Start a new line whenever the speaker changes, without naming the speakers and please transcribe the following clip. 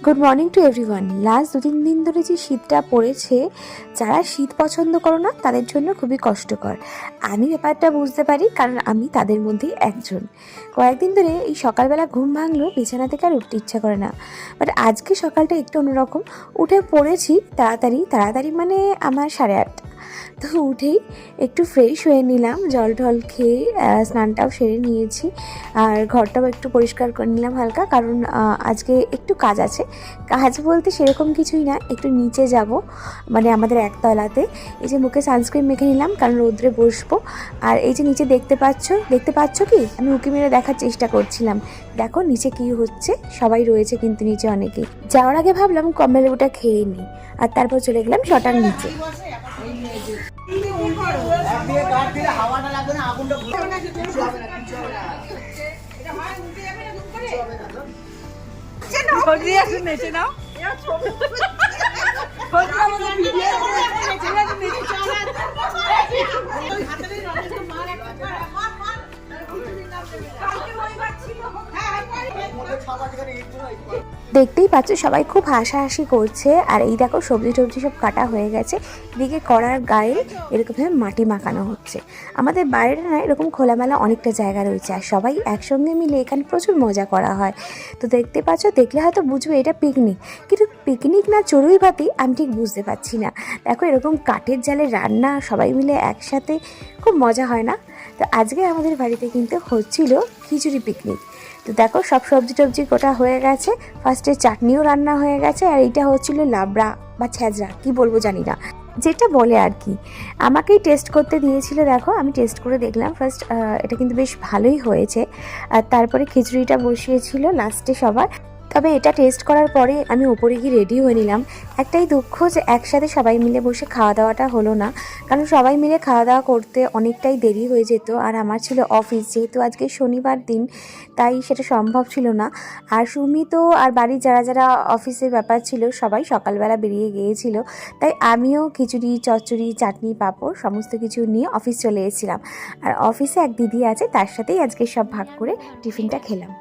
Good morning to everyone. Last 2-3 দিন ধরে যে শীতটা পড়েছে, যারা শীত পছন্দ করো না তাদের জন্য খুবই কষ্টকর। আমি ব্যাপারটা বুঝতে পারি, কারণ আমি তাদের মধ্যেই একজন। কয়েকদিন ধরে এই সকালবেলা ঘুম ভাঙলেও বিছানা থেকে আর উঠতে ইচ্ছা করে না। বাট আজকে সকালটা একটু অন্যরকম। উঠে পড়েছি তাড়াতাড়ি মানে আমার 8:30। তো উঠেই একটু ফ্রেশ হয়ে নিলাম, জল টল খেয়ে স্নানটাও সেরে নিয়েছি। আর ঘরটাও একটু পরিষ্কার করে নিলাম হালকা, কারণ আজকে একটু কাজ আছে। কাজ বলতে সেরকম কিছুই না, একটু নিচে যাব, মানে আমাদের একতলাতে। এই যে মুখে সানস্ক্রিন মেখে নিলাম, কারণ রোদ্রে বসবো। আর এই যে নিচে দেখতে পাচ্ছ কি, আমি উঁকি মেরে দেখার চেষ্টা করছিলাম। দেখো নিচে কি হচ্ছে, সবাই রয়েছে কিন্তু নিচে অনেকেই। যাওয়ার আগে ভাবলাম কমলালেবুটা খেয়ে নিই, আর তারপর চলে গেলাম শটার নিচে। দেখতেই পাচ্ছ সবাই খুব হাসাহাসি করছে। আর এই দেখো সবজি টবজি সব কাটা হয়ে গেছে, এদিকে কড়ার গায়ে এরকমভাবে মাটি মাখানো হচ্ছে। আমাদের বাইরে না এরকম খোলামেলা অনেকটা জায়গা রয়েছে, আর সবাই একসঙ্গে মিলে এখানে প্রচুর মজা করা হয়। তো দেখতে পাচ্ছ, দেখলে হয়তো বুঝবে এটা পিকনিক, কিন্তু পিকনিক না চড়ুই ভাতি আমি ঠিক বুঝতে পারছি না। দেখো এরকম কাঠের জালে রান্না, সবাই মিলে একসাথে খুব মজা হয় না? তো আজকে আমাদের বাড়িতে কিন্তু হচ্ছিল খিচুড়ি পিকনিক। তো দেখো সব সবজি টবজি গোটা হয়ে গেছে, ফার্স্টে চাটনিও রান্না হয়ে গেছে, আর এইটা হচ্ছিল লাবড়া বা ছ্যাঁচড়া, কি বলবো জানি না, যেটা বলে আর কি। আমাকেই টেস্ট করতে দিয়েছিল, দেখো আমি টেস্ট করে দেখলাম ফার্স্ট, এটা কিন্তু বেশ ভালোই হয়েছে। আর তারপরে খিচুড়িটা বসিয়েছিল লাস্টে সবার। তবে এটা টেস্ট করার পরে আমি ওপরে গিয়ে রেডি হয়ে নিলাম। একটাই দুঃখ যে একসাথে সবাই মিলে বসে খাওয়া দাওয়াটা হলো না, কারণ সবাই মিলে খাওয়া দাওয়া করতে অনেকটাই দেরি হয়ে যেত। আর আমার ছিল অফিস, যেহেতু আজকে শনিবার দিন, তাই সেটা সম্ভব ছিল না। আর সুমিত আর বাড়ির যারা যারা অফিসের ব্যাপার ছিল সবাই সকালবেলা বেরিয়ে গিয়েছিল, তাই আমিও খিচুড়ি, চচ্চড়ি, চাটনি, পাঁপড় সমস্ত কিছু নিয়ে অফিস চলে এসেছিলাম। আর অফিসে এক দিদি আছে, তার সাথেই আজকে সব ভাগ করে টিফিনটা খেলাম।